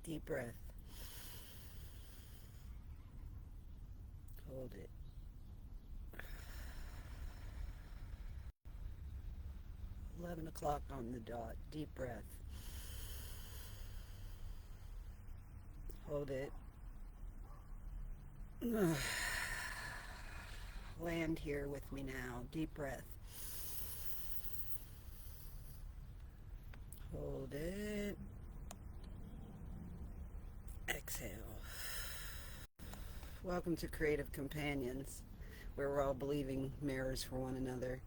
Deep breath. Hold it. 11 o'clock on the dot. Deep breath. Hold it. Land here with me now. Deep breath. Hold it. Exhale. Welcome to Creative Companions, where we're all believing mirrors for one another.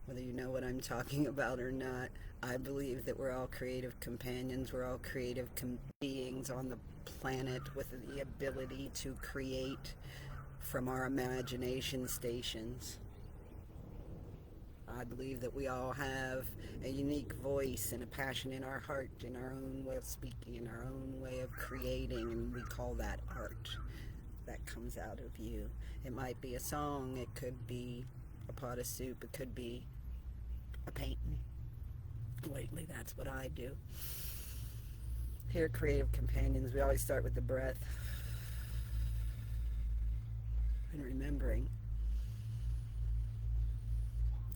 Whether you know what I'm talking about or not, I believe that we're all creative companions. We're all creative beings on the planet with the ability to create from our imagination stations. I believe that we all have a unique voice and a passion in our heart, in our own way of speaking, in our own way of creating, and we call that art. That comes out of you. It might be a song, it could be a pot of soup, it could be a painting. Lately, that's what I do. Here at Creative Companions, we always start with the breath and remembering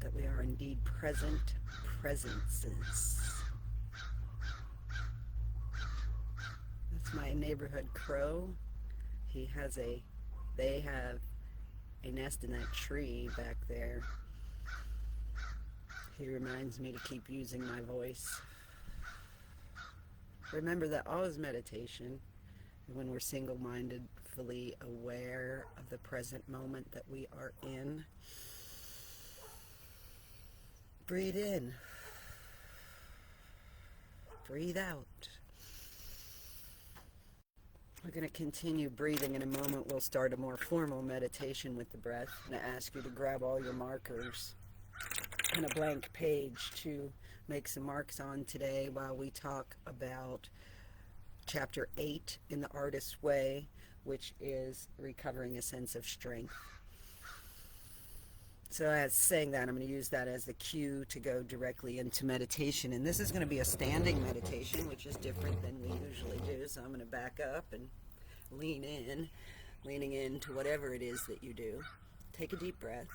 that we are indeed present presences. That's my neighborhood crow. They have a nest in that tree back there. He reminds me to keep using my voice. Remember that all is meditation, and when we're single-minded, fully aware of the present moment that we are in. Breathe in. Breathe out. We're going to continue breathing. In a moment, we'll start a more formal meditation with the breath. I'm going to ask you to grab all your markers and a blank page to make some marks on today while we talk about Chapter 8 in the Artist's Way, which is recovering a sense of strength. So as saying that, I'm going to use that as the cue to go directly into meditation. And this is going to be a standing meditation, which is different than we usually do. So I'm going to back up and leaning into whatever it is that you do. Take a deep breath.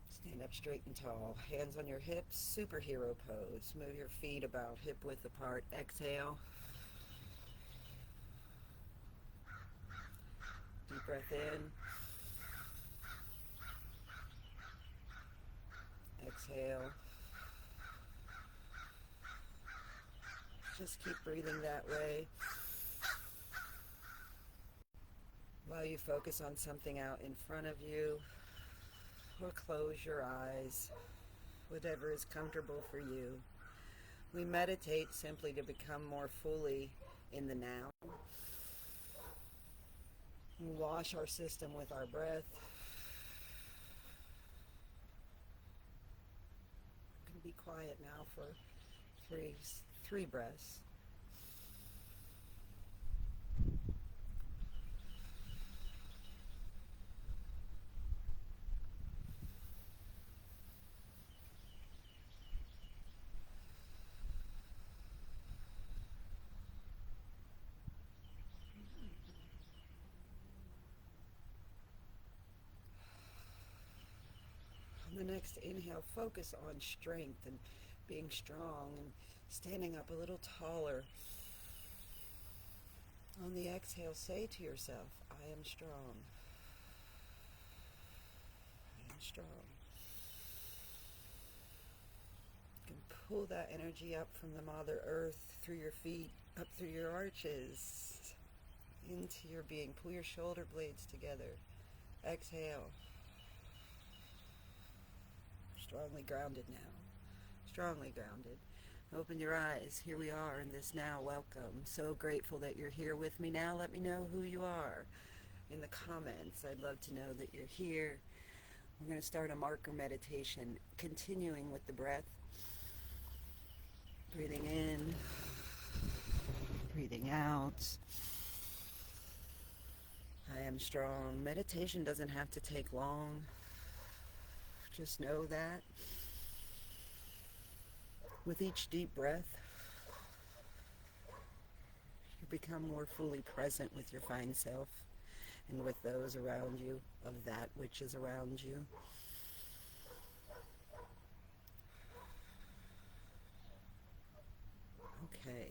Stand up straight and tall. Hands on your hips, superhero pose. Move your feet about hip width apart. Exhale. Deep breath in. Exhale. Just keep breathing that way while you focus on something out in front of you, or close your eyes, whatever is comfortable for you. We meditate simply to become more fully in the now. We wash our system with our breath. I'm going to be quiet now for three breaths. On the next inhale, focus on strength and being strong and standing up a little taller. On the exhale, say to yourself, I am strong. I am strong. You can pull that energy up from the Mother Earth, through your feet, up through your arches, into your being. Pull your shoulder blades together. Exhale. Strongly grounded now. Strongly grounded. Open your eyes. Here we are in this now. Welcome. So grateful that you're here with me now. Let me know who you are in the comments. I'd love to know that you're here. We're going to start a marker meditation, continuing with the breath. Breathing in, breathing out. I am strong. Meditation doesn't have to take long. Just know that with each deep breath, You become more fully present with your fine self and with those around you, of that which is around you. Okay.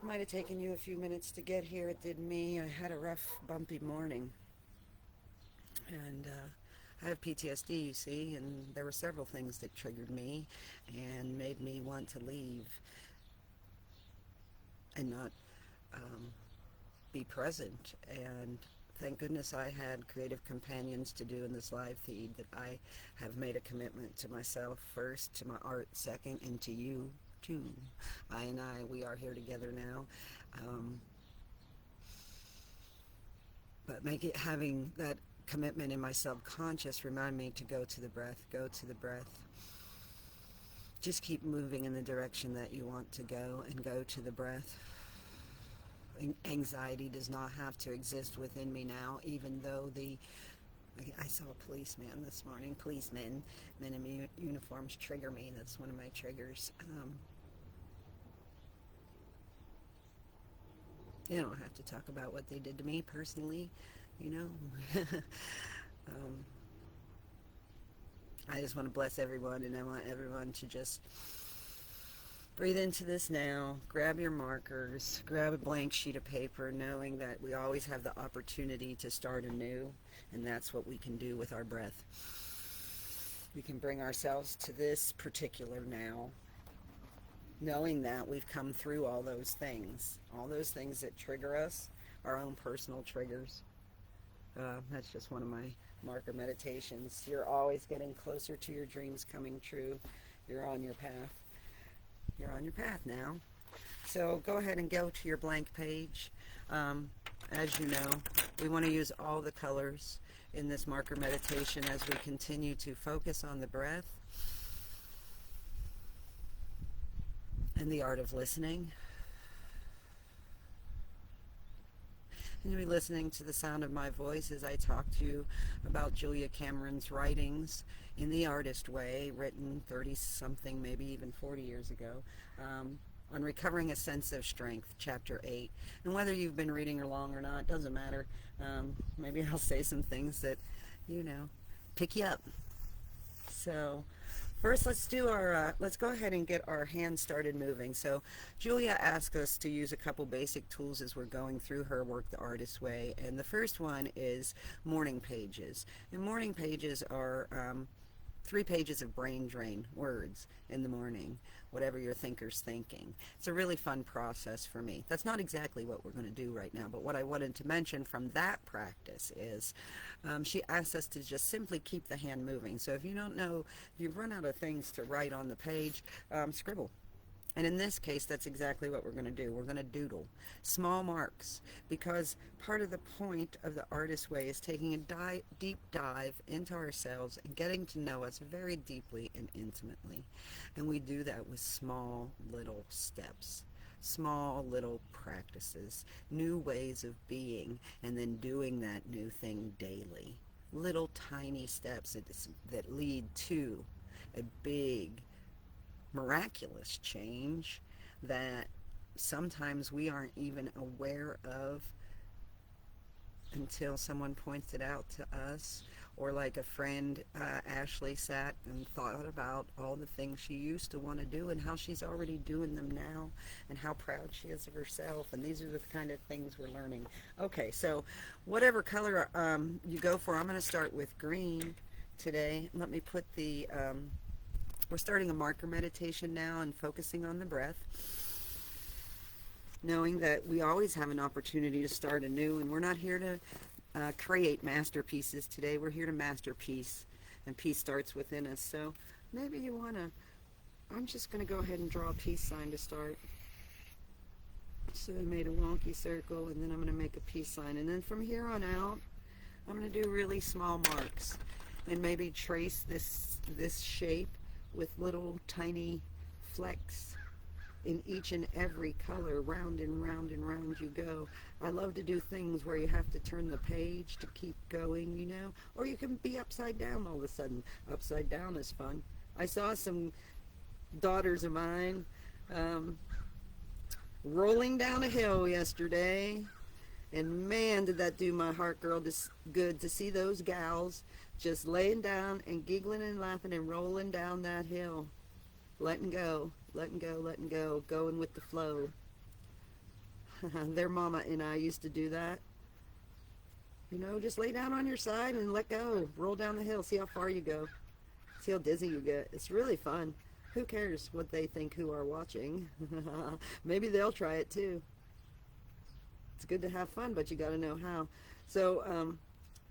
Might have taken you a few minutes to get here. It did me. I had a rough, bumpy morning. And I have PTSD, you see, and there were several things that triggered me and made me want to leave and not be present. And thank goodness I had creative companions to do in this live feed, that I have made a commitment to myself first, to my art second, and to you too. We are here together now. But having that commitment in my subconscious remind me to go to the breath, go to the breath. Just keep moving in the direction that you want to go and go to the breath. Anxiety does not have to exist within me now, even though I saw a policeman this morning. Policemen, men in uniforms trigger me. That's one of my triggers. You don't have to talk about what they did to me personally, you know. I just want to bless everyone, and I want everyone to just breathe into this now. Grab your markers, grab a blank sheet of paper, knowing that we always have the opportunity to start anew, and that's what we can do with our breath. We can bring ourselves to this particular now, knowing that we've come through all those things that trigger us, our own personal triggers. That's just one of my marker meditations. You're always getting closer to your dreams coming true. You're on your path. You're on your path now. So go ahead and go to your blank page. As you know, we want to use all the colors in this marker meditation as we continue to focus on the breath and the art of listening. And you'll be listening to the sound of my voice as I talk to you about Julia Cameron's writings in the artist way, written 30-something, maybe even 40 years ago, on Recovering a Sense of Strength, Chapter 8. And whether you've been reading along or not, doesn't matter. Maybe I'll say some things that, pick you up. So first, let's go ahead and get our hands started moving. So Julia asked us to use a couple basic tools as we're going through her work the artist way. And the first one is morning pages. And morning pages are 3 pages of brain drain words in the morning, whatever your thinker's thinking. It's a really fun process for me. That's not exactly what we're going to do right now, but what I wanted to mention from that practice is she asked us to just simply keep the hand moving. So if you don't know, if you've run out of things to write on the page, scribble. And in this case, that's exactly what we're going to do. We're going to doodle small marks, because part of the point of the artist way is taking a deep dive into ourselves and getting to know us very deeply and intimately. And we do that with small little steps, small little practices, new ways of being, and then doing that new thing daily. Little tiny steps that lead to a big, miraculous change that sometimes we aren't even aware of until someone points it out to us, or like a friend, Ashley, sat and thought about all the things she used to want to do and how she's already doing them now and how proud she is of herself. And these are the kind of things we're learning. Okay, so whatever color you go for, I'm going to start with green today. Let me put the we're starting a marker meditation now and focusing on the breath, knowing that we always have an opportunity to start anew, and we're not here to create masterpieces today. We're here to masterpiece, and peace starts within us. So maybe you want to, I'm just going to go ahead and draw a peace sign to start. So I made a wonky circle, and then I'm going to make a peace sign. And then from here on out, I'm going to do really small marks and maybe trace this shape with little tiny flecks in each and every color. Round and round and round you go. I love to do things where you have to turn the page to keep going, or you can be upside down all of a sudden. Upside down is fun. I saw some daughters of mine rolling down a hill yesterday, and man, did that do my heart girl good to see those gals just laying down and giggling and laughing and rolling down that hill, letting go, letting go, letting go, going with the flow. Their mama and I used to do that. You know, just lay down on your side and let go. Roll down the hill. See how far you go. See how dizzy you get. It's really fun. Who cares what they think who are watching? Maybe they'll try it too. It's good to have fun, but you got to know how. So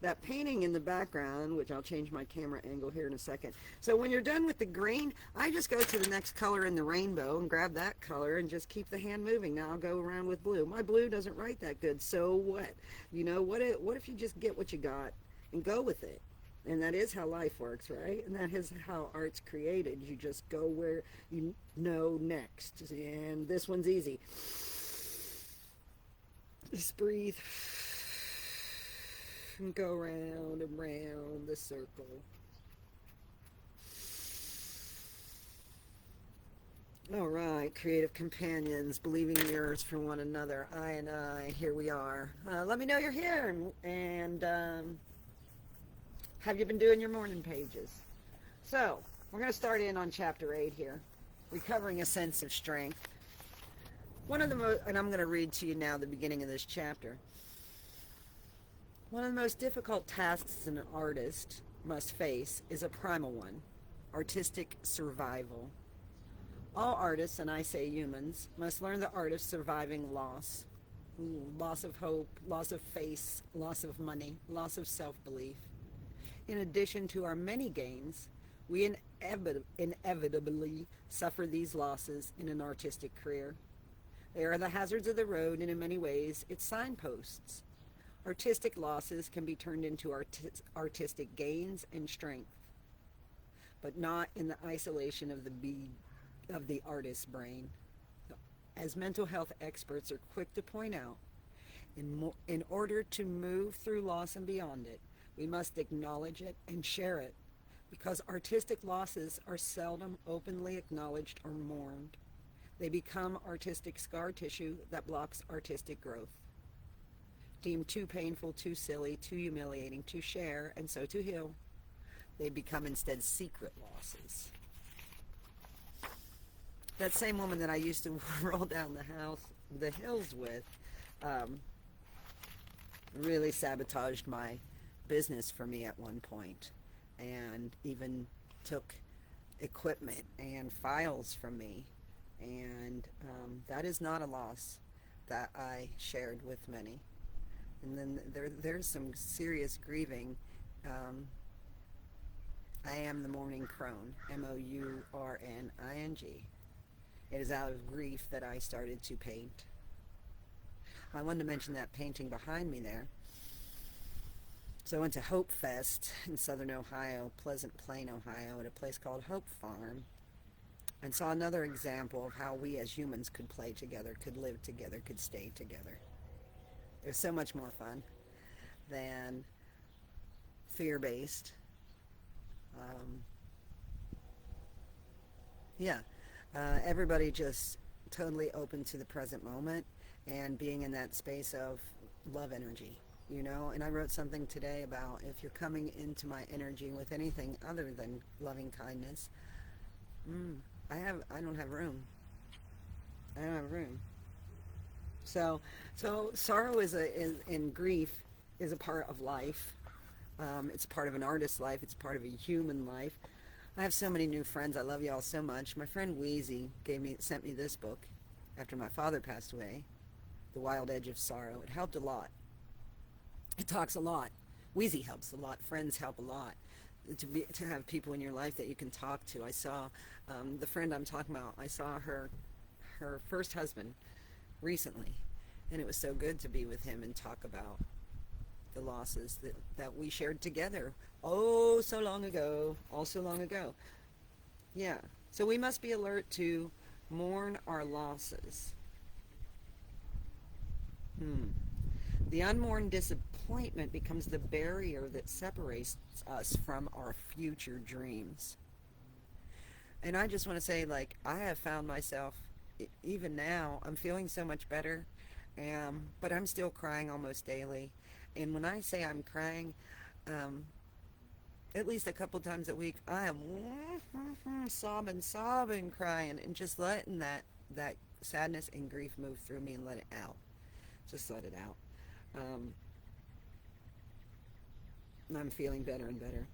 that painting in the background, which I'll change my camera angle here in a second. So when you're done with the green, I just go to the next color in the rainbow and grab that color and just keep the hand moving. Now I'll go around with blue. My blue doesn't write that good, so what? You know, what if you just get what you got and go with it? And that is how life works, right? And that is how art's created. You just go where you know next. And this one's easy. Just breathe. And go round and round the circle. All right, creative companions, believing mirrors for one another. I and I, here we are. Let me know you're here. And have you been doing your morning pages? So, we're going to start in on chapter 8 here. Recovering a sense of strength. One of the most, and I'm going to read to you now the beginning of this chapter. One of the most difficult tasks an artist must face is a primal one, artistic survival. All artists, and I say humans, must learn the art of surviving loss. Loss of hope, loss of face, loss of money, loss of self-belief. In addition to our many gains, we inevitably suffer these losses in an artistic career. They are the hazards of the road, and in many ways, it's signposts. Artistic losses can be turned into artistic gains and strength, but not in the isolation of the artist's brain. As mental health experts are quick to point out, in order to move through loss and beyond it, we must acknowledge it and share it, because artistic losses are seldom openly acknowledged or mourned. They become artistic scar tissue that blocks artistic growth. Deemed too painful, too silly, too humiliating to share, and so to heal, they become instead secret losses. That same woman that I used to roll down the hills with, really sabotaged my business for me at one point, and even took equipment and files from me. And that is not a loss that I shared with many. And then there's some serious grieving. I am the morning crone, MOURNING. It is out of grief that I started to paint. I wanted to mention that painting behind me there. So I went to Hope Fest in Southern Ohio, Pleasant Plain, Ohio, at a place called Hope Farm, and saw another example of how we as humans could play together, could live together, could stay together. It was so much more fun than fear-based. Everybody just totally open to the present moment and being in that space of love energy, you know. And I wrote something today about if you're coming into my energy with anything other than loving kindness, I don't have room. I don't have room. So sorrow and grief is a part of life. It's part of an artist's life. It's part of a human life. I have so many new friends. I love you all so much. My friend Wheezy sent me this book after my father passed away, The Wild Edge of Sorrow. It helped a lot. It talks a lot. Wheezy helps a lot. Friends help a lot. To have people in your life that you can talk to. I saw the friend I'm talking about. I saw her first husband recently, and it was so good to be with him and talk about the losses that we shared together all so long ago. Yeah, so we must be alert to mourn our losses. The unmourned disappointment becomes the barrier that separates us from our future dreams. And I just want to say, like, I have found myself even now, I'm feeling so much better, but I'm still crying almost daily. And when I say I'm crying, um, at least a couple times a week, I am sobbing, crying, and just letting that sadness and grief move through me and let it out. Just let it out. Um, I'm feeling better and better.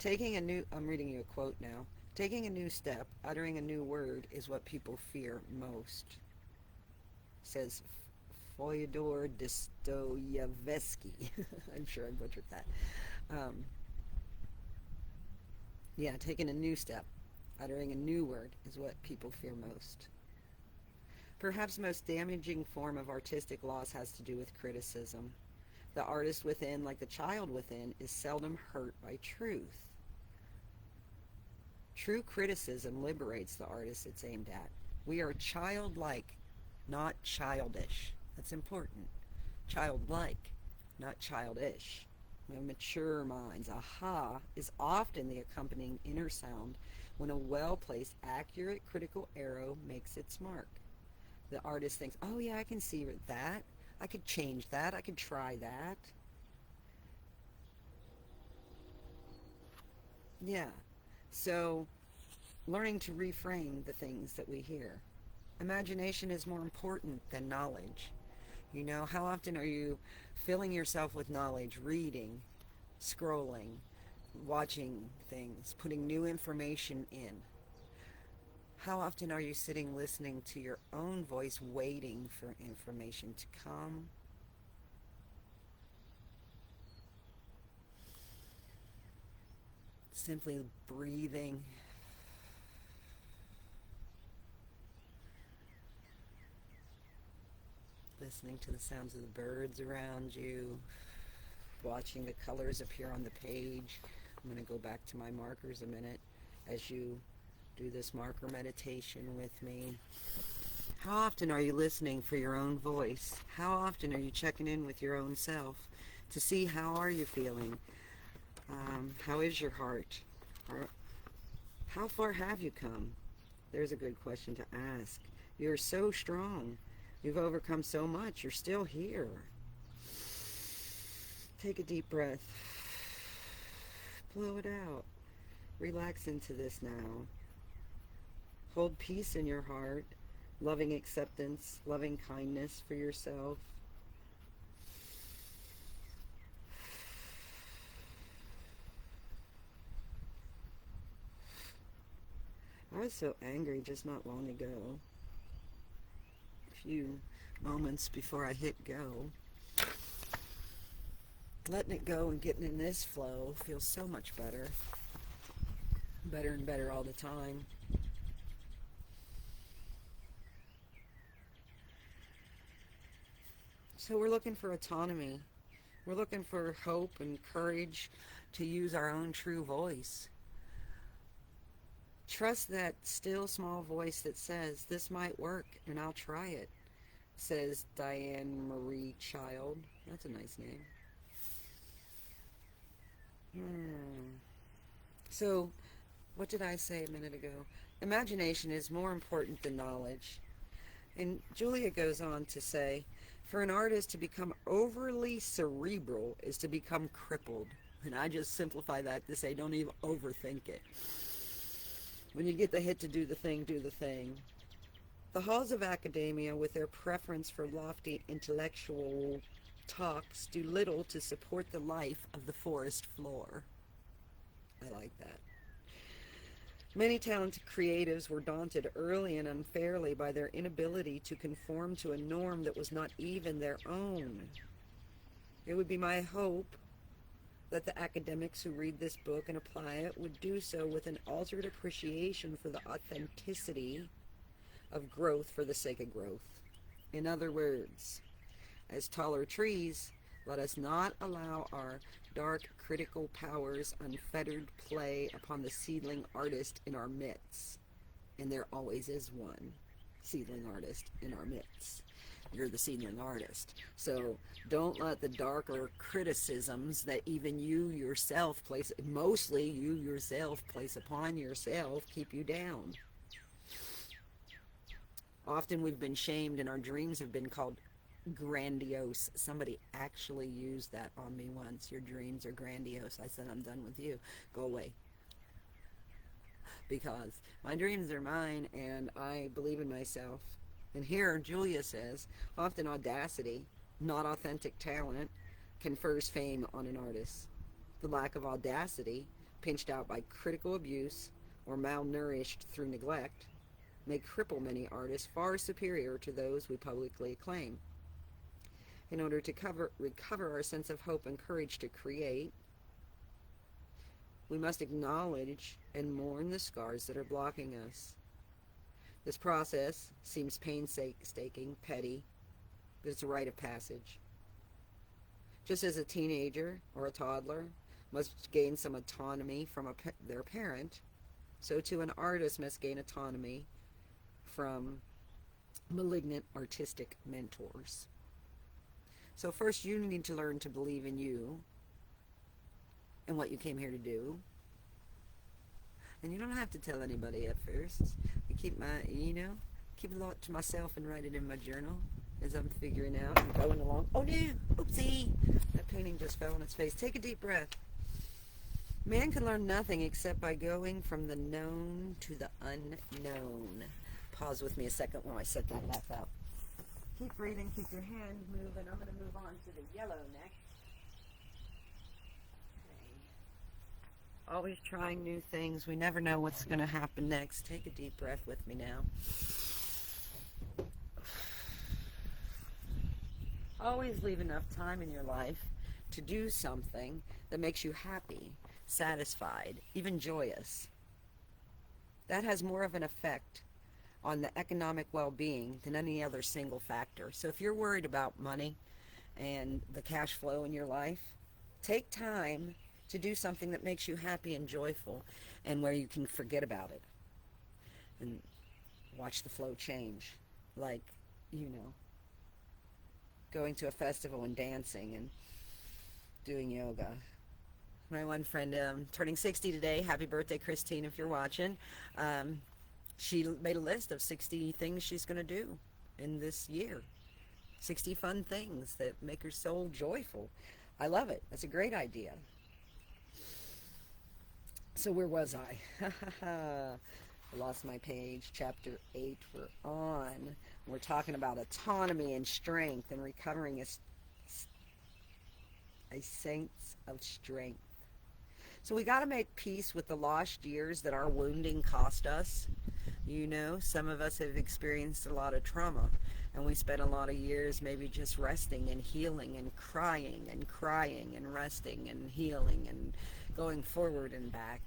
I'm reading you a quote now. Taking a new step, uttering a new word is what people fear most, says Fyodor Dostoevsky. I'm sure I butchered that. Um, yeah, taking a new step, uttering a new word is what people fear most. Perhaps the most damaging form of artistic loss has to do with criticism. The artist within, like the child within, is seldom hurt by truth. True criticism liberates the artist it's aimed at. We are childlike, not childish. That's important. Childlike, not childish. We have mature minds. Aha is often the accompanying inner sound when a well-placed, accurate critical arrow makes its mark. The artist thinks, oh yeah, I can see that. I could change that. I could try that. Yeah. So, learning to reframe the things that we hear. Imagination is more important than knowledge. You know, how often are you filling yourself with knowledge, reading, scrolling, watching things, putting new information in? How often are you sitting listening to your own voice, waiting for information to come? Simply breathing. Listening to the sounds of the birds around you, watching the colors appear on the page. I'm going to go back to my markers a minute as you do this marker meditation with me. How often are you listening for your own voice? How often are you checking in with your own self to see how are you feeling? How is your heart? How far have you come? There's a good question to ask. You're so strong. You've overcome so much. You're still here. Take a deep breath. Blow it out. Relax into this now. Hold peace in your heart. Loving acceptance, loving kindness for yourself. I was so angry just not long ago. A few moments before I hit go. Letting it go and getting in this flow feels so much better. Better and better all the time. So we're looking for autonomy. We're looking for hope and courage to use our own true voice. Trust that still small voice that says, this might work and I'll try it, says Diane Marie Child. That's a nice name. So, what did I say a minute ago? Imagination is more important than knowledge. And Julia goes on to say, for an artist to become overly cerebral is to become crippled. And I just simplify that to say, don't even overthink it. When you get the hit to do the thing, do the thing. The halls of academia, with their preference for lofty intellectual talks, do little to support the life of the forest floor. I like that. Many talented creatives were daunted early and unfairly by their inability to conform to a norm that was not even their own. It would be my hope that the academics who read this book and apply it would do so with an altered appreciation for the authenticity of growth for the sake of growth. In other words, as taller trees, let us not allow our dark critical powers unfettered play upon the seedling artist in our midst. And there always is one seedling artist in our midst. You're the seedling artist. So don't let the darker criticisms that even you yourself place, mostly you yourself place upon yourself, keep you down. Often we've been shamed and our dreams have been called grandiose. Somebody actually used that on me once. Your dreams are grandiose. I said, I'm done with you. Go away. Because my dreams are mine and I believe in myself. And here Julia says, often audacity, not authentic talent, confers fame on an artist. The lack of audacity, pinched out by critical abuse or malnourished through neglect, may cripple many artists far superior to those we publicly acclaim. In order to recover our sense of hope and courage to create, we must acknowledge and mourn the scars that are blocking us. This process seems painstaking, petty, but it's a rite of passage. Just as a teenager or a toddler must gain some autonomy from their parent, so too an artist must gain autonomy from malignant artistic mentors. So first you need to learn to believe in you and what you came here to do. And you don't have to tell anybody at first. I keep keep a lot to myself and write it in my journal as I'm figuring out and going along. Oh no, oopsie, that painting just fell on its face. Take a deep breath. Man can learn nothing except by going from the known to the unknown. Pause with me a second while I set that laugh out. Keep breathing, keep your hand moving. I'm going to move on to the yellow next. Always trying new things. We never know what's going to happen next. Take a deep breath with me now. Always leave enough time in your life to do something that makes you happy, satisfied, even joyous. That has more of an effect on the economic well-being than any other single factor. So if you're worried about money and the cash flow in your life, take time to do something that makes you happy and joyful and where you can forget about it and watch the flow change, like, going to a festival and dancing and doing yoga. My one friend turning 60 today, happy birthday Christine if you're watching, she made a list of 60 things she's going to do in this year. 60 fun things that make her soul joyful. I love it. That's a great idea. So where was I? I lost my page. Chapter 8 we're on. We're talking about autonomy and strength and recovering a sense of strength. So we got to make peace with the lost years that our wounding cost us. Some of us have experienced a lot of trauma, and we spent a lot of years maybe just resting and healing and crying and resting and healing and going forward and back,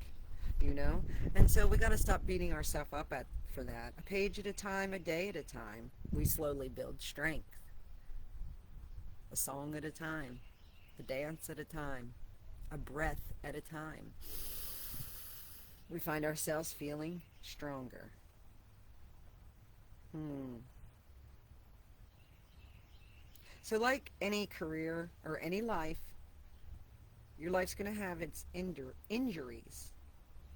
And so we got to stop beating ourselves up for that. A page at a time, a day at a time, we slowly build strength. A song at a time, a dance at a time, a breath at a time. We find ourselves feeling stronger. So like any career or any life, your life's going to have its injuries.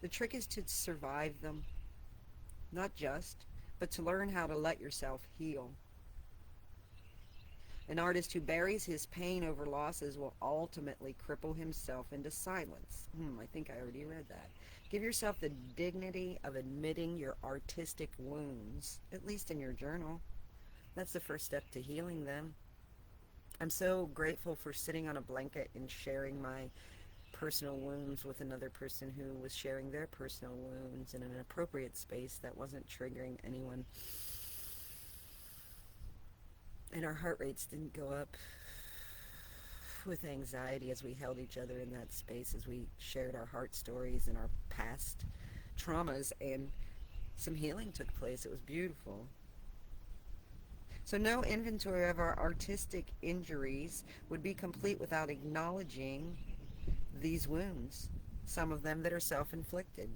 The trick is to survive them, not just, but to learn how to let yourself heal. An artist who buries his pain over losses will ultimately cripple himself into silence. I think I already read that. Give yourself the dignity of admitting your artistic wounds, at least in your journal. That's the first step to healing them. I'm so grateful for sitting on a blanket and sharing my personal wounds with another person who was sharing their personal wounds in an appropriate space that wasn't triggering anyone. And our heart rates didn't go up with anxiety as we held each other in that space, as we shared our heart stories and our past traumas, and some healing took place. It was beautiful. So no inventory of our artistic injuries would be complete without acknowledging these wounds, some of them that are self-inflicted.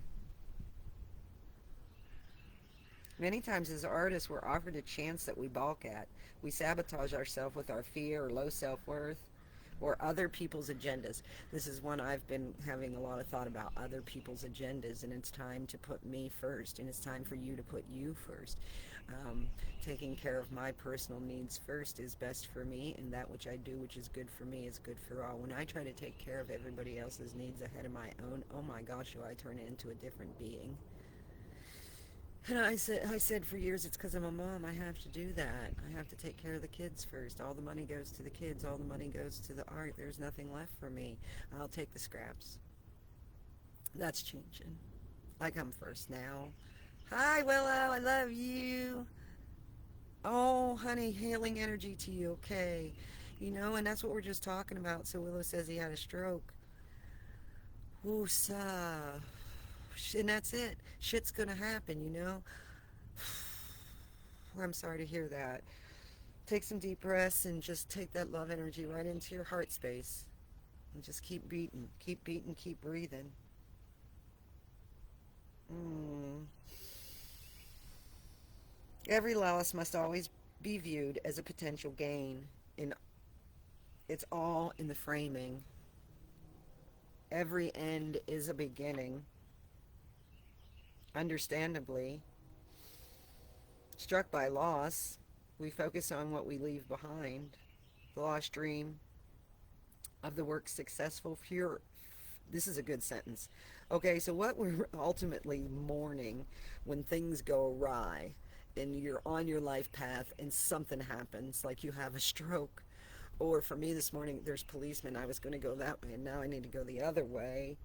Many times as artists, we're offered a chance that we balk at. We sabotage ourselves with our fear or low self-worth. or other people's agendas. This is one I've been having a lot of thought about, other people's agendas, and it's time to put me first, and it's time for you to put you first. Taking care of my personal needs first is best for me, and that which I do which is good for me is good for all. When I try to take care of everybody else's needs ahead of my own, oh my gosh, do I turn into a different being. And I said for years, it's because I'm a mom. I have to do that. I have to take care of the kids first. All the money goes to the kids. All the money goes to the art. There's nothing left for me. I'll take the scraps. That's changing. I come first now. Hi, Willow. I love you. Oh, honey, healing energy to you. Okay. And that's what we're just talking about. So Willow says he had a stroke. Woosah. And that's it. Shit's gonna happen. I'm sorry to hear that. Take some deep breaths and just take that love energy right into your heart space. And just keep beating, keep breathing. Every loss must always be viewed as a potential gain. It's all in the framing. Every end is a beginning. Understandably, struck by loss, we focus on what we leave behind. The lost dream of the work successful pure. This is a good sentence. Okay, so what we're ultimately mourning when things go awry and you're on your life path and something happens, like you have a stroke. Or for me this morning, there's policemen. I was going to go that way and now I need to go the other way.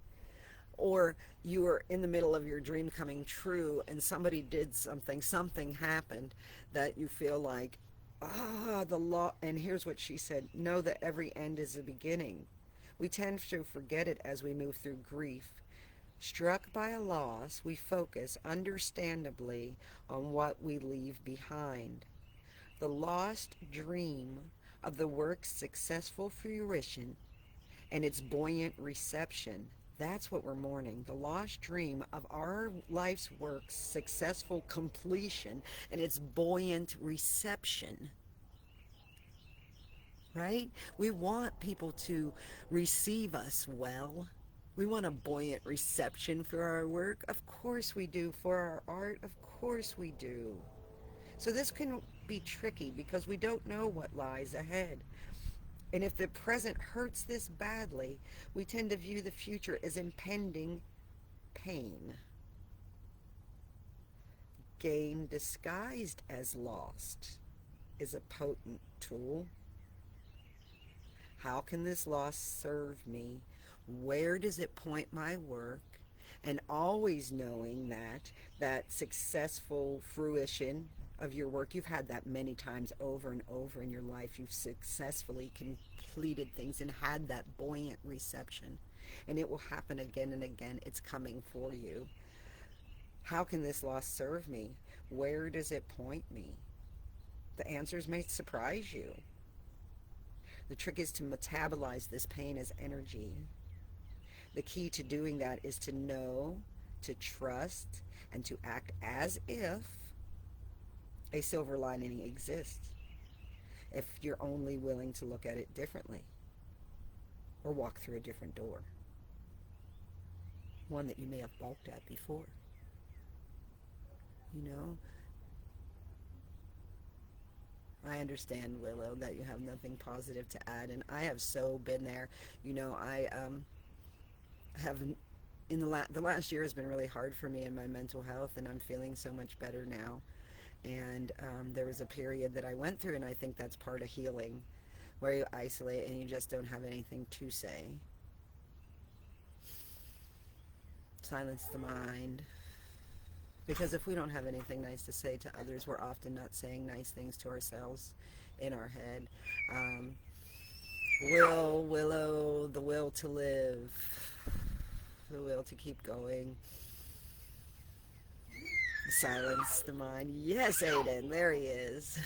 Or you are in the middle of your dream coming true and somebody did something happened that you feel like, the law. And here's what she said: know that every end is a beginning. We tend to forget it as we move through grief. Struck by a loss, we focus, understandably, on what we leave behind. The lost dream of the work's successful fruition and its buoyant reception. That's what we're mourning. The lost dream of our life's work's successful completion and its buoyant reception. Right? We want people to receive us well. We want a buoyant reception for our work. Of course we do. For our art, of course we do. So this can be tricky because we don't know what lies ahead. And if the present hurts this badly, we tend to view the future as impending pain. Gain disguised as lost is a potent tool. How can this loss serve me? Where does it point my work? And always knowing that successful fruition of your work, you've had that many times over and over in your life. You've successfully completed things and had that buoyant reception. And it will happen again and again. It's coming for you. How can this loss serve me? Where does it point me? The answers may surprise you. The trick is to metabolize this pain as energy. The key to doing that is to know, to trust, and to act as if a silver lining exists. If you're only willing to look at it differently or walk through a different door, one that you may have balked at before. I understand, Willow, that you have nothing positive to add, and I have so been there. I have, in the last year has been really hard for me in my mental health, and I'm feeling so much better now. And there was a period that I went through, and I think that's part of healing, where you isolate and you just don't have anything to say. Silence the mind. Because if we don't have anything nice to say to others, we're often not saying nice things to ourselves in our head. Willow, the will to live, the will to keep going. Silence the mind. Yes, Aiden, there he is.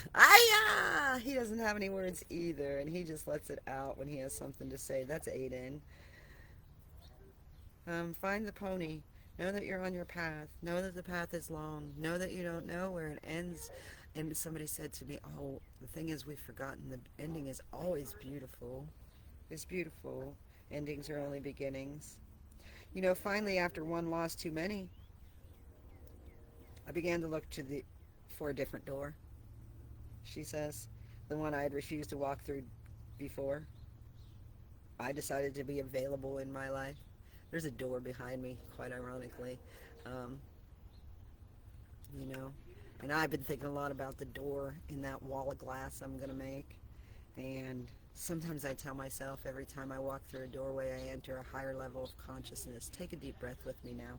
He doesn't have any words either, and he just lets it out when he has something to say. That's Aiden. Find the pony. Know that you're on your path. Know that the path is long. Know that you don't know where it ends. And somebody said to me, the thing is, we've forgotten the ending is always beautiful. is beautiful. Endings are only beginnings. You know, finally, after one loss too many, I began to look for a different door, she says. The one I had refused to walk through before. I decided to be available in my life. There's a door behind me, quite ironically. Um, you know, and I've been thinking a lot about the door in that wall of glass I'm going to make. And sometimes I tell myself every time I walk through a doorway, I enter a higher level of consciousness. Take a deep breath with me now.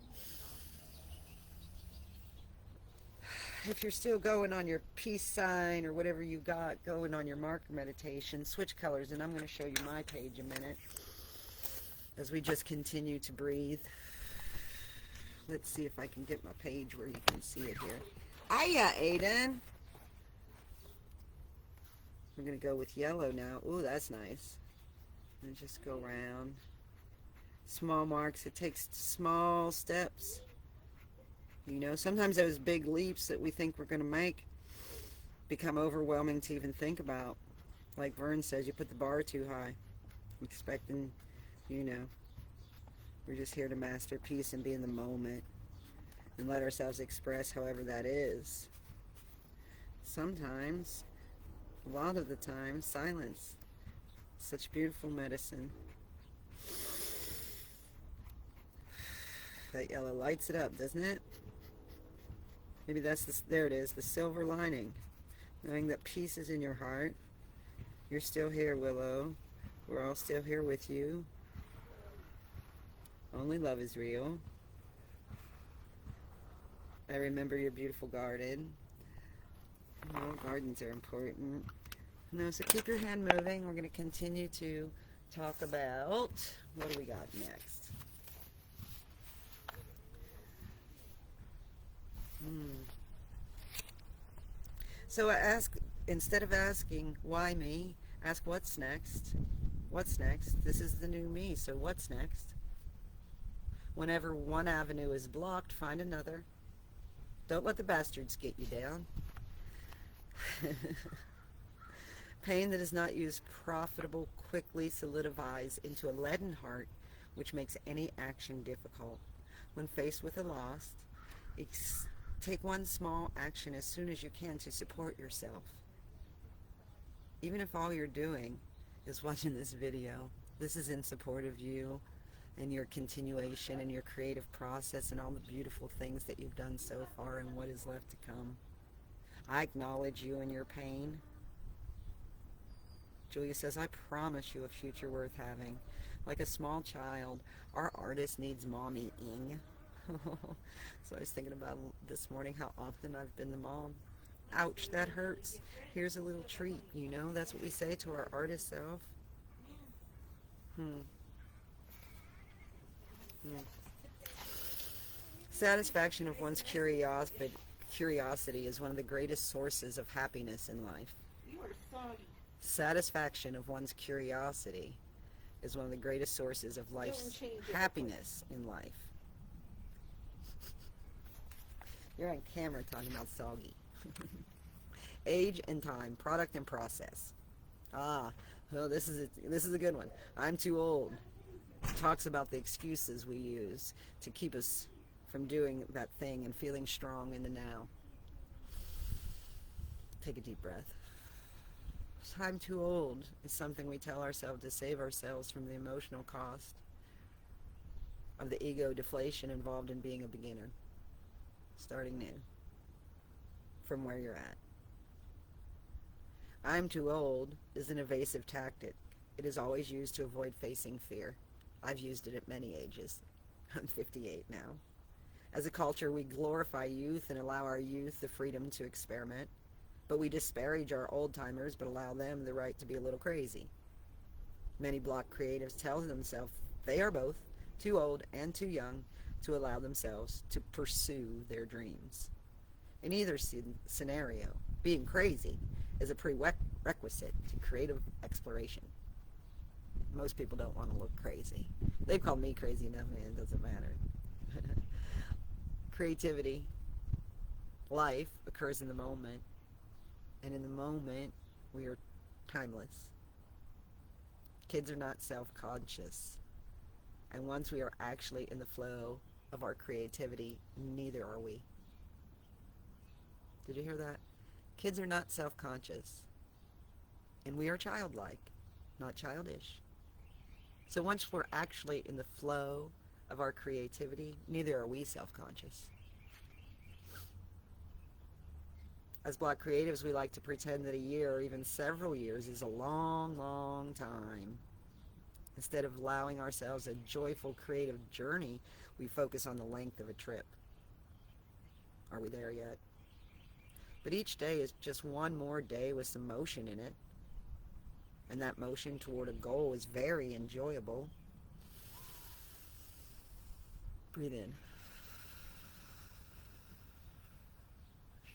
If you're still going on your peace sign or whatever you got going on your marker meditation, switch colors, and I'm going to show you my page a minute as we just continue to breathe. Let's see if I can get my page where you can see it here. Hiya, Aiden. We're going to go with yellow now. Ooh, that's nice. And just go around. Small marks. It takes small steps. You know, sometimes those big leaps that we think we're going to make become overwhelming to even think about. Like Vern says, you put the bar too high, expecting, you know, we're just here to master peace and be in the moment and let ourselves express however that is. Sometimes, a lot of the time, silence. Such beautiful medicine. That yellow lights it up, doesn't it? Maybe that's there it is, the silver lining. Knowing that peace is in your heart. You're still here, Willow. We're all still here with you. Only love is real. I remember your beautiful garden. Oh, gardens are important. No, so keep your hand moving. We're going to continue to talk about, what do we got next? So I ask, instead of asking, why me? Ask, what's next? What's next? This is the new me, so what's next? Whenever one avenue is blocked, find another. Don't let the bastards get you down. Pain that is not used profitable quickly solidifies into a leaden heart, which makes any action difficult. When faced with a loss, take one small action as soon as you can to support yourself. Even if all you're doing is watching this video, this is in support of you and your continuation and your creative process and all the beautiful things that you've done so far and what is left to come. I acknowledge you and your pain. Julia says, I promise you a future worth having. Like a small child, our artist needs mommy-ing. So I was thinking about this morning how often I've been the mom. Ouch, that hurts. Here's a little treat, you know? That's what we say to our artist self. Satisfaction of one's curiosity is one of the greatest sources of happiness in life. Satisfaction of one's curiosity is one of the greatest sources of life's happiness in life. You're on camera talking about soggy. Age and time, product and process. Well, this is a good one. I'm too old. Talks about the excuses we use to keep us from doing that thing and feeling strong in the now. Take a deep breath. I'm too old is something we tell ourselves to save ourselves from the emotional cost of the ego deflation involved in being a beginner. Starting new. From where you're at. I'm too old is an evasive tactic. It is always used to avoid facing fear. I've used it at many ages. I'm 58 now. As a culture, we glorify youth and allow our youth the freedom to experiment. But we disparage our old-timers but allow them the right to be a little crazy. Many block creatives tell themselves they are both too old and too young to allow themselves to pursue their dreams. In either scenario, being crazy is a prerequisite to creative exploration. Most people don't want to look crazy. They've called me crazy enough, man, it doesn't matter. Creativity, life occurs in the moment. And in the moment, we are timeless. Kids are not self-conscious. And once we are actually in the flow of our creativity, neither are we. Did you hear that? Kids are not self-conscious. And we are childlike, not childish. So once we're actually in the flow of our creativity, neither are we self-conscious. As Black creatives, we like to pretend that a year or even several years is a long, long time. Instead of allowing ourselves a joyful creative journey, we focus on the length of a trip. Are we there yet? But each day is just one more day with some motion in it. And that motion toward a goal is very enjoyable. Breathe in.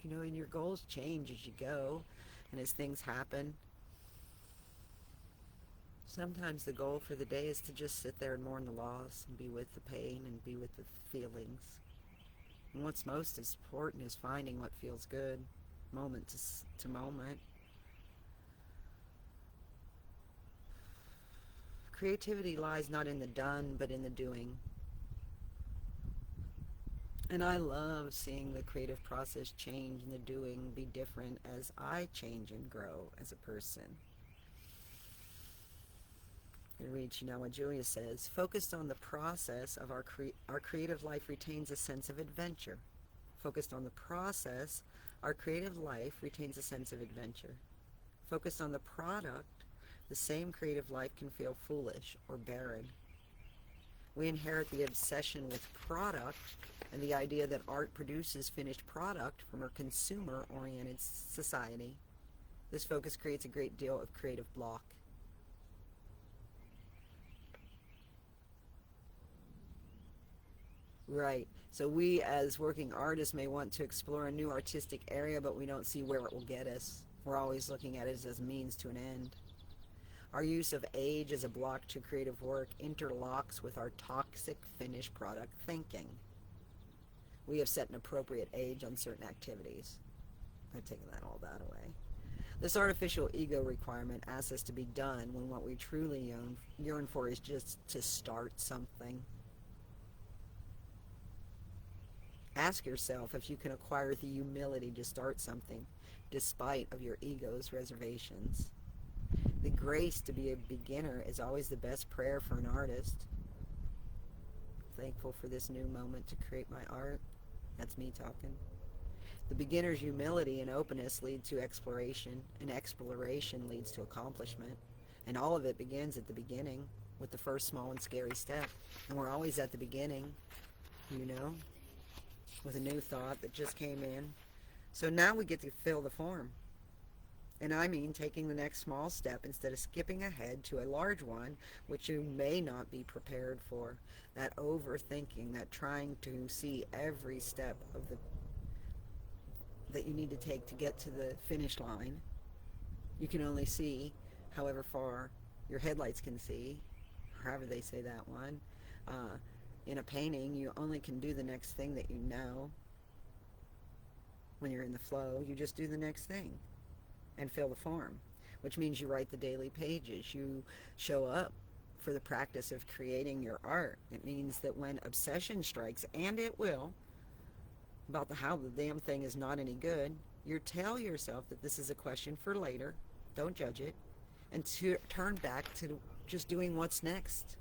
And your goals change as you go and as things happen. Sometimes the goal for the day is to just sit there and mourn the loss and be with the pain and be with the feelings. And what's most important is finding what feels good, moment to moment. Creativity lies not in the done, but in the doing. And I love seeing the creative process change and the doing be different as I change and grow as a person. I read, what Julia says, focused on the process of our creative life retains a sense of adventure. Focused on the process, our creative life retains a sense of adventure. Focused on the product, the same creative life can feel foolish or barren. We inherit the obsession with product and the idea that art produces finished product from a consumer-oriented society. This focus creates a great deal of creative block. Right. So we as working artists may want to explore a new artistic area, but we don't see where it will get us. We're always looking at it as a means to an end. Our use of age as a block to creative work interlocks with our toxic finished product thinking. We have set an appropriate age on certain activities. I've taken all that away. This artificial ego requirement asks us to be done when what we truly yearn for is just to start something. Ask yourself if you can acquire the humility to start something despite of your ego's reservations. The grace to be a beginner is always the best prayer for an artist. Thankful for this new moment to create my art. That's me talking. The beginner's humility and openness lead to exploration, and exploration leads to accomplishment. And all of it begins at the beginning with the first small and scary step. And we're always at the beginning, with a new thought that just came in. So now we get to fill the form. And I mean taking the next small step instead of skipping ahead to a large one, which you may not be prepared for. That overthinking, that trying to see every step of that you need to take to get to the finish line. You can only see however far your headlights can see, however they say that one. In a painting, you only can do the next thing that you know. When you're in the flow, you just do the next thing and fill the form, which means you write the daily pages. You show up for the practice of creating your art. It means that when obsession strikes, and it will, about how the damn thing is not any good, you tell yourself that this is a question for later. Don't judge it. And to turn back to just doing what's next.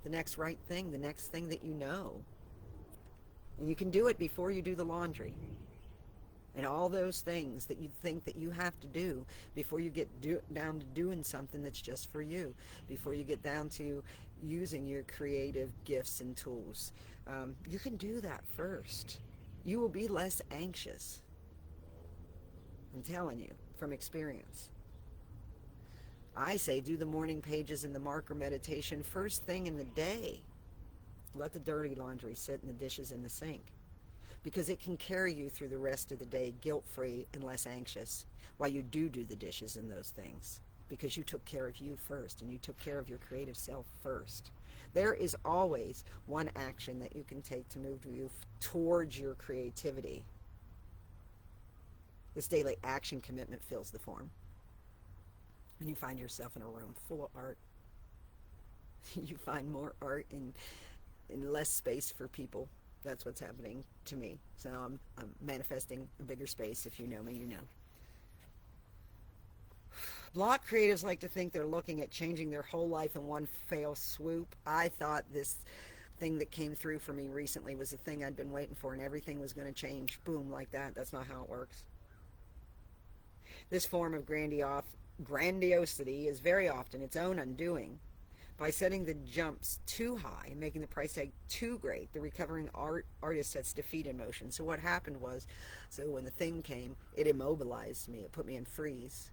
The next right thing, the next thing that you know. And you can do it before you do the laundry. And all those things that you think that you have to do before you get down to doing something that's just for you, before you get down to using your creative gifts and tools. You can do that first. You will be less anxious. I'm telling you, from experience. I say do the morning pages and the marker meditation first thing in the day. Let the dirty laundry sit and the dishes in the sink. Because it can carry you through the rest of the day guilt-free and less anxious while you do the dishes and those things. Because you took care of you first and you took care of your creative self first. There is always one action that you can take to move you towards your creativity. This daily action commitment fills the form. And you find yourself in a room full of art. You find more art in less space for people. That's what's happening to me. So I'm manifesting a bigger space. If you know me, you know. Block creatives like to think they're looking at changing their whole life in one fell swoop. I thought this thing that came through for me recently was the thing I'd been waiting for, and everything was going to change. Boom, like that. That's not how it works. This form of grandiosity is very often its own undoing. By setting the jumps too high and making the price tag too great, the recovering artist sets defeat in motion. So what happened was, so when the thing came, it immobilized me. It put me in freeze.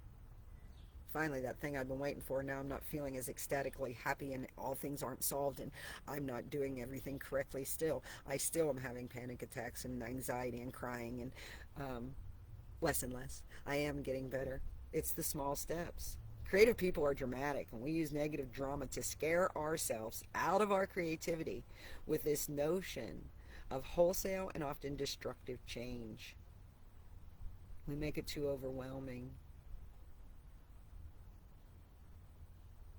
Finally, that thing I've been waiting for, now I'm not feeling as ecstatically happy, and all things aren't solved, and I'm not doing everything correctly still. I still am having panic attacks and anxiety and crying, and less and less. I am getting better. It's the small steps. Creative people are dramatic, and we use negative drama to scare ourselves out of our creativity with this notion of wholesale and often destructive change. We make it too overwhelming.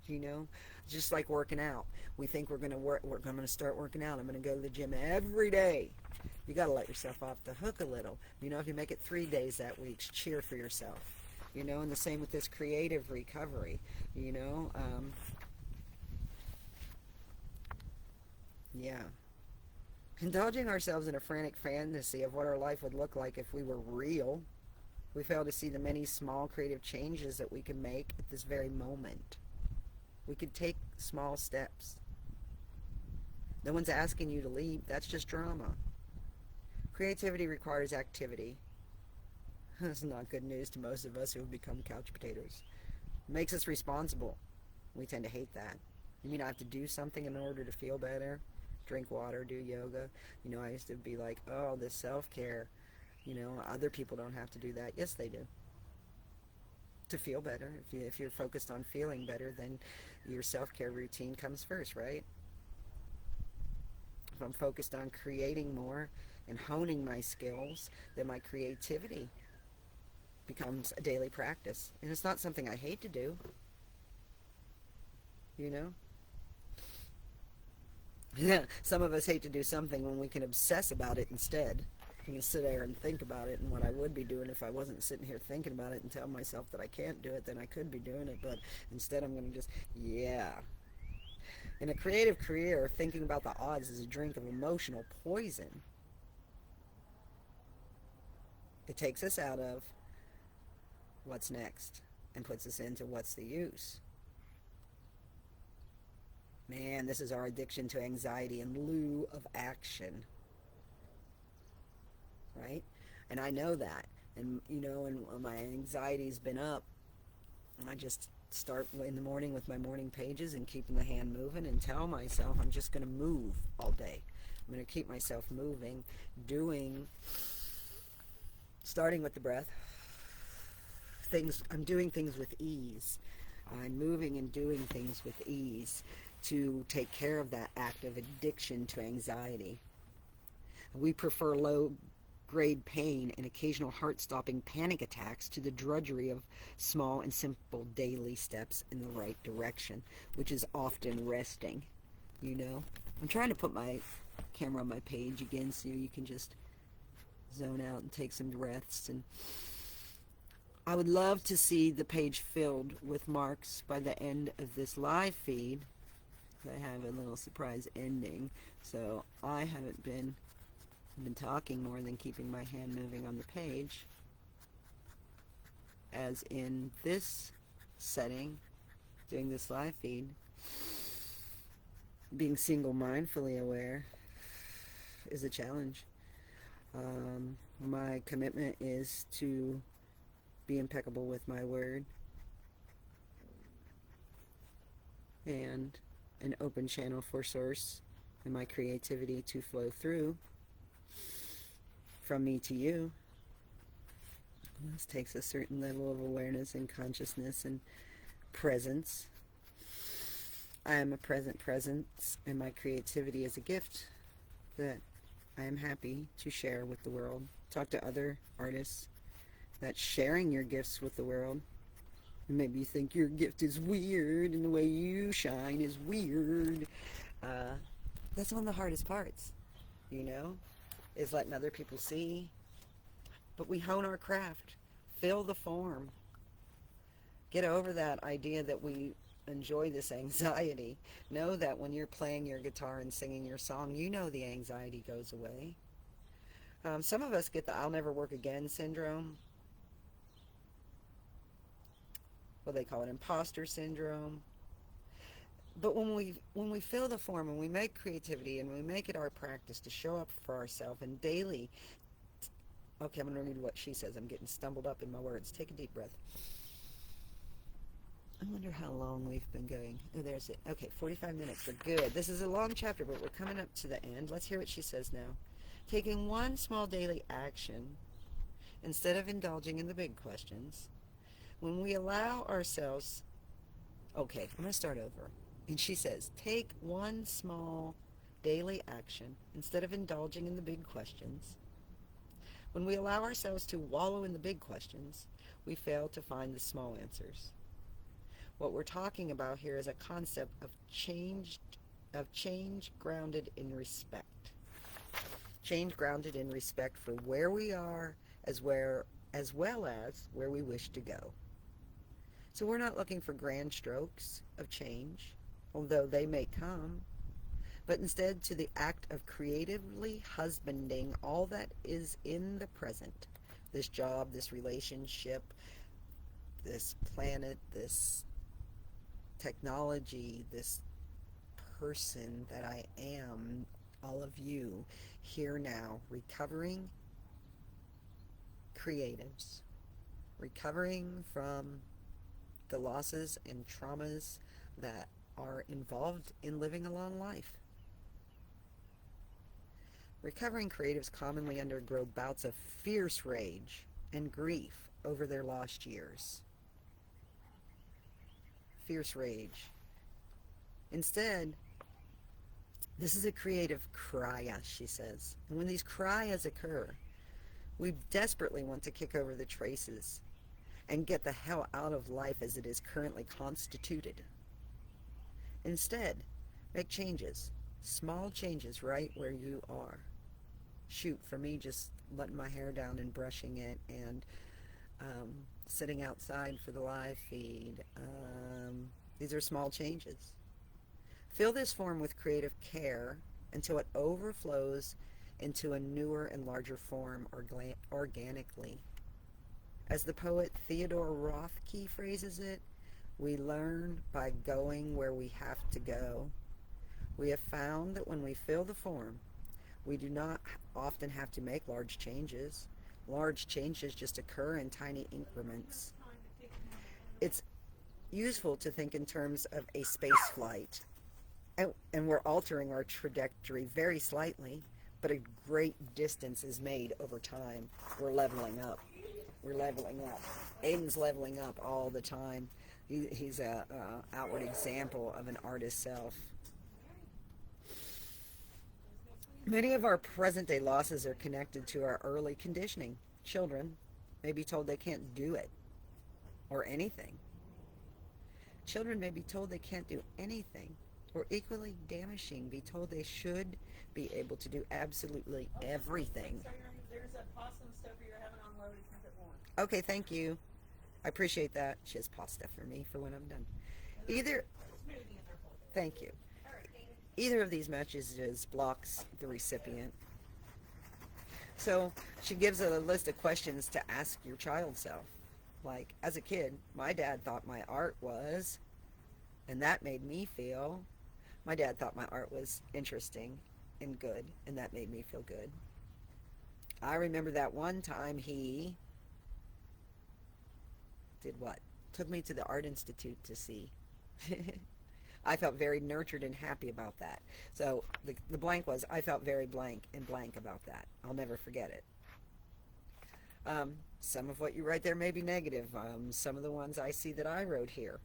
You know, just like working out. We think we're going to start working out. I'm going to go to the gym every day. You got to let yourself off the hook a little. You know, if you make it 3 days that week, cheer for yourself. You know, and the same with this creative recovery. You know, yeah. Indulging ourselves in a frantic fantasy of what our life would look like if we were real. We fail to see the many small creative changes that we can make at this very moment. We could take small steps. No one's asking you to leave. That's just drama. Creativity requires activity. That's not good news to most of us who have become couch potatoes. It makes us responsible. We tend to hate that. You mean I have to do something in order to feel better? Drink water, do yoga. You know, I used to be like, oh, this self-care. You know, other people don't have to do that. Yes, they do. To feel better. If you're focused on feeling better, then your self-care routine comes first, right? If I'm focused on creating more and honing my skills, then my creativity becomes a daily practice. And it's not something I hate to do, you know? Some of us hate to do something when we can obsess about it instead. You can sit there and think about it, and what I would be doing if I wasn't sitting here thinking about it and telling myself that I can't do it, then I could be doing it, but instead I'm going to just, yeah. In a creative career, thinking about the odds is a drink of emotional poison. It takes us out of what's next and puts us into what's the use. Man, this is our addiction to anxiety in lieu of action. Right? And I know that. And, you know, and my anxiety's been up, I just start in the morning with my morning pages and keeping the hand moving and tell myself I'm just going to move all day. I'm going to keep myself moving, starting with the breath. I'm doing things with ease. I'm moving and doing things with ease to take care of that active addiction to anxiety. We prefer low-grade pain and occasional heart-stopping panic attacks to the drudgery of small and simple daily steps in the right direction, which is often resting, you know. I'm trying to put my camera on my page again so you can just zone out and take some breaths. And I would love to see the page filled with marks by the end of this live feed. I have a little surprise ending, so I've been talking more than keeping my hand moving on the page, as in this setting, doing this live feed, being single mindfully aware is a challenge. My commitment is to be impeccable with my word and an open channel for source and my creativity to flow through from me to you. This takes a certain level of awareness and consciousness and presence. I am a present presence, and my creativity is a gift that I am happy to share with the world. Talk to other artists that sharing your gifts with the world Maybe you think your gift is weird and the way you shine is weird. Uh, that's one of the hardest parts, you know, is letting other people see. But we hone our craft, fill the form, get over that idea that we enjoy this anxiety. Know that when you're playing your guitar and singing your song, you know the anxiety goes away. Some of us get the I'll never work again syndrome. What they call it, imposter syndrome. But when we fill the form and we make creativity and we make it our practice to show up for ourselves and daily. Okay, I'm going to read what she says. I'm getting stumbled up in my words. Take a deep breath. I wonder how long we've been going. Oh, there's it. Okay, 45 minutes. We're good. This is a long chapter, but we're coming up to the end. Let's hear what she says now. Taking one small daily action instead of indulging in the big questions. When we allow ourselves... Okay, I'm going to start over. And she says, take one small daily action instead of indulging in the big questions. When we allow ourselves to wallow in the big questions, we fail to find the small answers. What we're talking about here is a concept of change grounded in respect. Change grounded in respect for where we are as well as where we wish to go. So we're not looking for grand strokes of change, although they may come, but instead to the act of creatively husbanding all that is in the present. This job, this relationship, this planet, this technology, this person that I am, all of you, here now, recovering creatives, recovering from the losses and traumas that are involved in living a long life. Recovering creatives commonly undergo bouts of fierce rage and grief over their lost years. Fierce rage. Instead, this is a creative kriya, she says. And when these kriyas occur, we desperately want to kick over the traces and get the hell out of life as it is currently constituted. Instead, make changes, small changes right where you are. Shoot, for me, just letting my hair down and brushing it and sitting outside for the live feed. These are small changes. Fill this form with creative care until it overflows into a newer and larger form organically. As the poet Theodore Rothke phrases it, we learn by going where we have to go. We have found that when we fill the form, we do not often have to make large changes. Large changes just occur in tiny increments. It's useful to think in terms of a space flight, and we're altering our trajectory very slightly, but a great distance is made over time. We're leveling up. We're leveling up. Aiden's leveling up all the time. He's a outward example of an artist's self. Many of our present-day losses are connected to our early conditioning. Children may be told they can't do it or anything. Children may be told they can't do anything, or equally damaging, be told they should be able to do absolutely everything. There's a possum stuffer you're having unloaded. Okay, thank you. I appreciate that. She has pasta for me for when I'm done. Thank you. Either of these messages blocks the recipient. So she gives a list of questions to ask your child self. Like, as a kid, my dad thought my art was, and that made me feel. My dad thought my art was interesting and good, and that made me feel good. I remember that one time he did what? Took me to the Art Institute to see. I felt very nurtured and happy about that. So the blank was, I felt very blank and blank about that. I'll never forget it. Some of what you write there may be negative. Some of the ones I see that I wrote here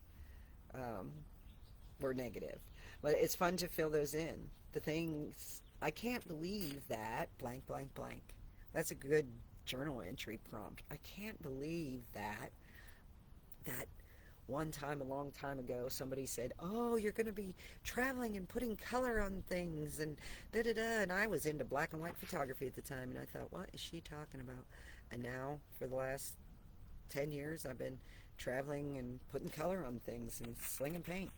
were negative. But it's fun to fill those in. The things, I can't believe that blank, blank, blank. That's a good journal entry prompt. I can't believe that One time, a long time ago, somebody said, oh, you're going to be traveling and putting color on things and da-da-da. And I was into black and white photography at the time. And I thought, what is she talking about? And now, for the last 10 years, I've been traveling and putting color on things and slinging paint.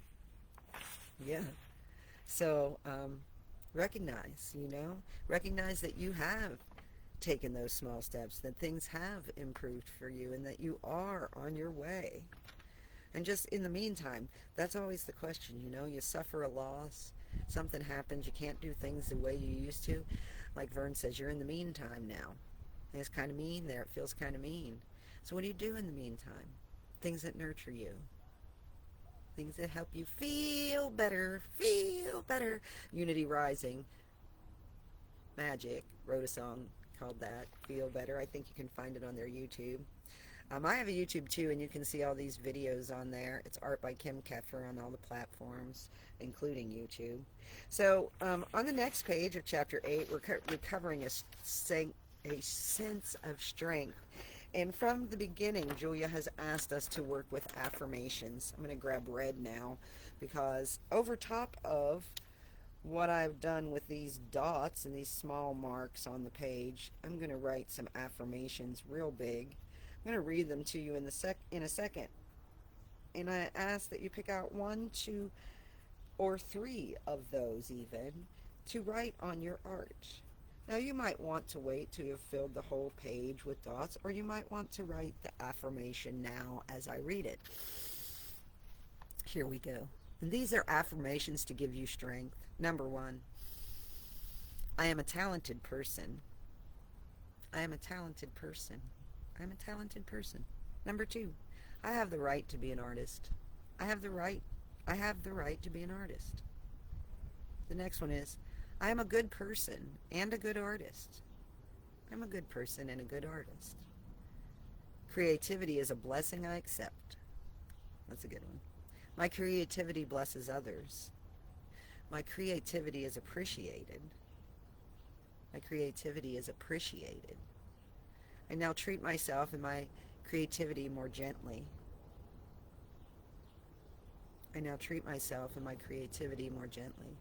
Yeah. So, recognize that you have taken those small steps, that things have improved for you, and that you are on your way. And just in the meantime, that's always the question, you suffer a loss, something happens, you can't do things the way you used to. Like Vern says, you're in the meantime now. And it's kind of mean there, it feels kind of mean. So what do you do in the meantime? Things that nurture you. Things that help you feel better, Unity Rising Magic wrote a song called that, Feel Better. I think you can find it on their YouTube. I have a YouTube too, and you can see all these videos on there. It's art by Kim Keffer on all the platforms, including YouTube. So on the next page of Chapter 8, we're recovering a sense of strength. And from the beginning, Julia has asked us to work with affirmations. I'm going to grab red now, because over top of what I've done with these dots and these small marks on the page, I'm going to write some affirmations real big. I'm going to read them to you in a second. And I ask that you pick out 1, 2, or 3 of those even to write on your art. Now you might want to wait till you've filled the whole page with dots, or you might want to write the affirmation now as I read it. Here we go. And these are affirmations to give you strength. Number 1, I am a talented person. I am a talented person. I'm a talented person. Number 2, I have the right to be an artist. I have the right to be an artist. The next one is, I am a good person and a good artist. I'm a good person and a good artist. Creativity is a blessing I accept. That's a good one. My creativity blesses others. My creativity is appreciated. My creativity is appreciated. I now treat myself and my creativity more gently. I now treat myself and my creativity more gently.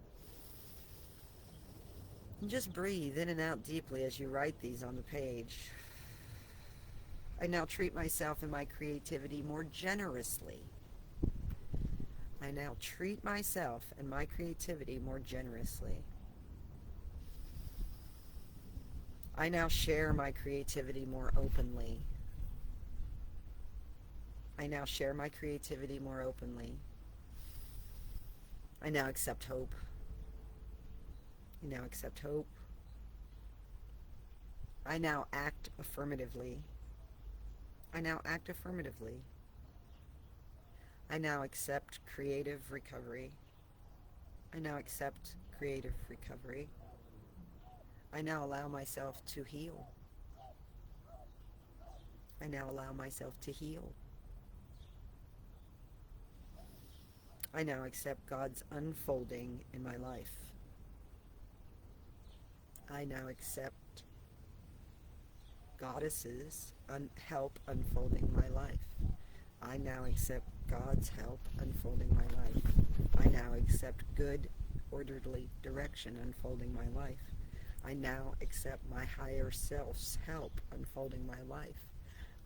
And just breathe in and out deeply as you write these on the page. I now treat myself and my creativity more generously. I now treat myself and my creativity more generously. I now share my creativity more openly. I now share my creativity more openly. I now accept hope. I now accept hope. I now act affirmatively. I now act affirmatively. I now accept creative recovery. I now accept creative recovery. I now allow myself to heal. I now allow myself to heal. I now accept God's unfolding in my life. I now accept Goddess's help unfolding my life. I now accept God's help unfolding my life. I now accept good, orderly direction unfolding my life. I now accept my higher self's help unfolding my life.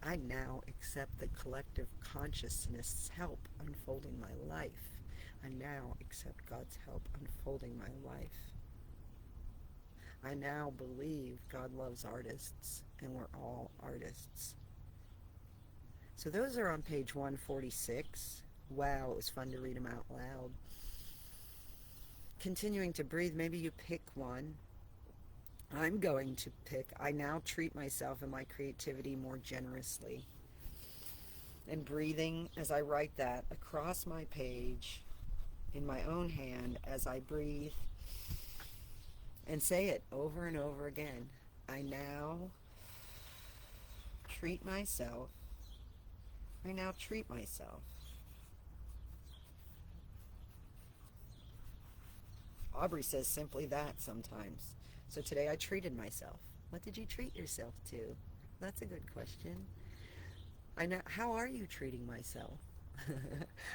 I now accept the collective consciousness' help unfolding my life. I now accept God's help unfolding my life. I now believe God loves artists, and we're all artists. So those are on page 146. Wow, it was fun to read them out loud. Continuing to breathe, maybe you pick one. I'm going to pick, I now treat myself and my creativity more generously. And breathing as I write that across my page in my own hand as I breathe and say it over and over again. I now treat myself. I now treat myself. Aubrey says simply that sometimes. So today I treated myself. What did you treat yourself to? That's a good question. How are you treating myself?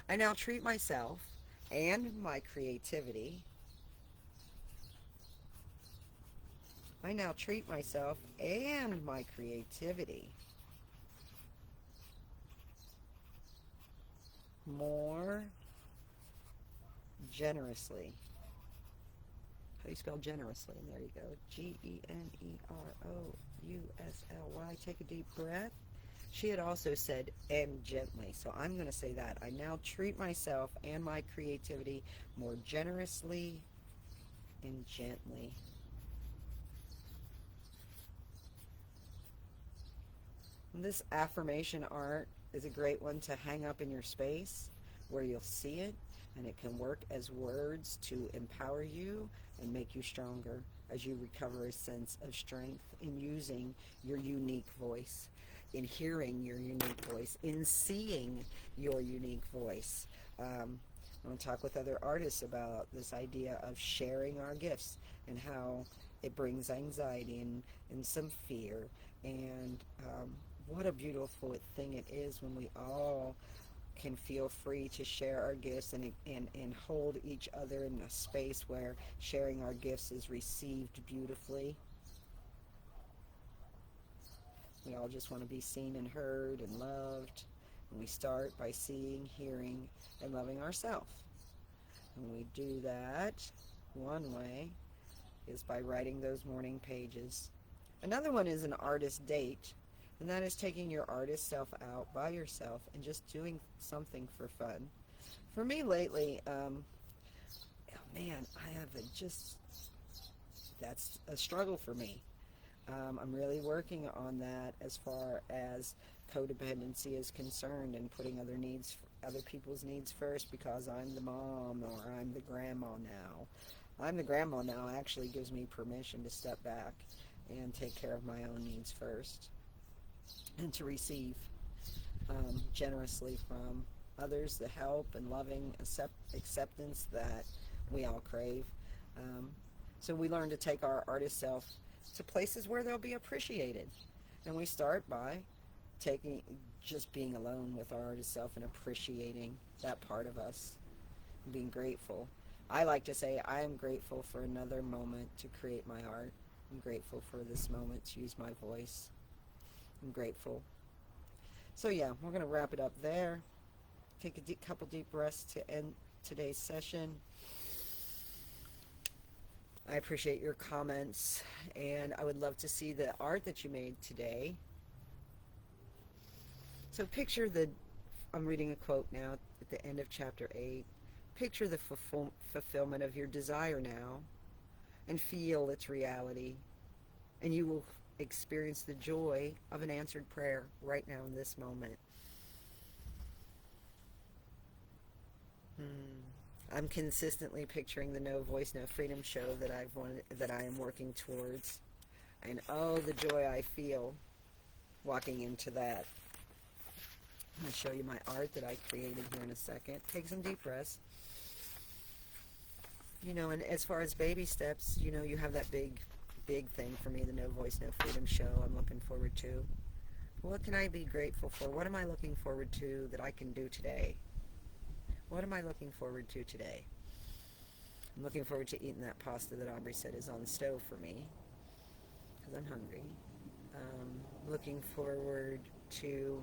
I now treat myself and my creativity. I now treat myself and my creativity more generously. How do you spell generously? And there you go. Generously. Take a deep breath. She had also said, and gently. So I'm going to say that. I now treat myself and my creativity more generously and gently. And this affirmation art is a great one to hang up in your space where you'll see it, and it can work as words to empower you and make you stronger as you recover a sense of strength in using your unique voice, in hearing your unique voice, in seeing your unique voice. I want to talk with other artists about this idea of sharing our gifts and how it brings anxiety and some fear. And what a beautiful thing it is when we all can feel free to share our gifts and hold each other in a space where sharing our gifts is received beautifully. We all just want to be seen and heard and loved. And we start by seeing, hearing, and loving ourselves. And we do that one way is by writing those morning pages. Another one is an artist date, and that is taking your artist self out by yourself and just doing something for fun. For me lately, that's a struggle for me. I'm really working on that as far as codependency is concerned and putting other people's needs first because I'm the mom or I'm the grandma now. I'm the grandma now actually gives me permission to step back and take care of my own needs first and to receive generously from others the help and loving acceptance that we all crave. So we learn to take our artist self to places where they'll be appreciated. And we start by just being alone with our artist self and appreciating that part of us, and being grateful. I like to say I am grateful for another moment to create my art. I'm grateful for this moment to use my voice. I'm grateful. So yeah, we're going to wrap it up there. Take a couple deep breaths to end today's session. I appreciate your comments, and I would love to see the art that you made today. So picture I'm reading a quote now at the end of chapter 8. Picture the fulfillment of your desire now and feel its reality, and you will experience the joy of an answered prayer right now in this moment. I'm consistently picturing the No Voice, No Freedom show that I am working towards. And oh, the joy I feel walking into that. I'm going to show you my art that I created here in a second. Take some deep breaths. And as far as baby steps, you have that big thing for me, the No Voice, No Freedom show I'm looking forward to. What can I be grateful for? What am I looking forward to that I can do today? What am I looking forward to today? I'm looking forward to eating that pasta that Aubrey said is on the stove for me, because I'm hungry. Looking forward to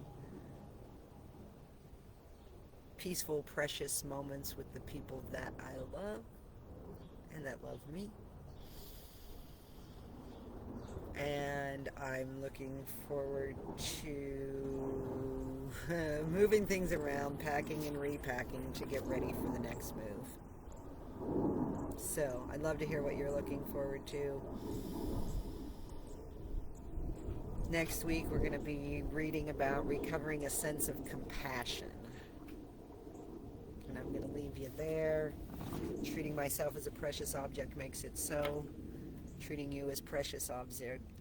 peaceful, precious moments with the people that I love and that love me. And I'm looking forward to moving things around, packing and repacking to get ready for the next move. So I'd love to hear what you're looking forward to. Next week we're going to be reading about recovering a sense of compassion. And I'm going to leave you there. Treating myself as a precious object makes it so. Treating you as precious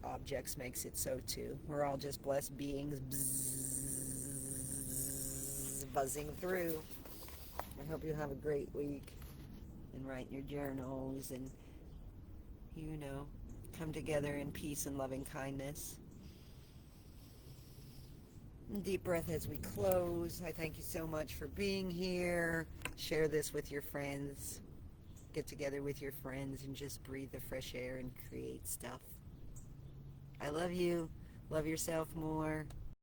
objects makes it so too. We're all just blessed beings buzzing through. I hope you have a great week and write your journals and, come together in peace and loving kindness. Deep breath as we close. I thank you so much for being here. Share this with your friends. Get together with your friends and just breathe the fresh air and create stuff. I love you. Love yourself more.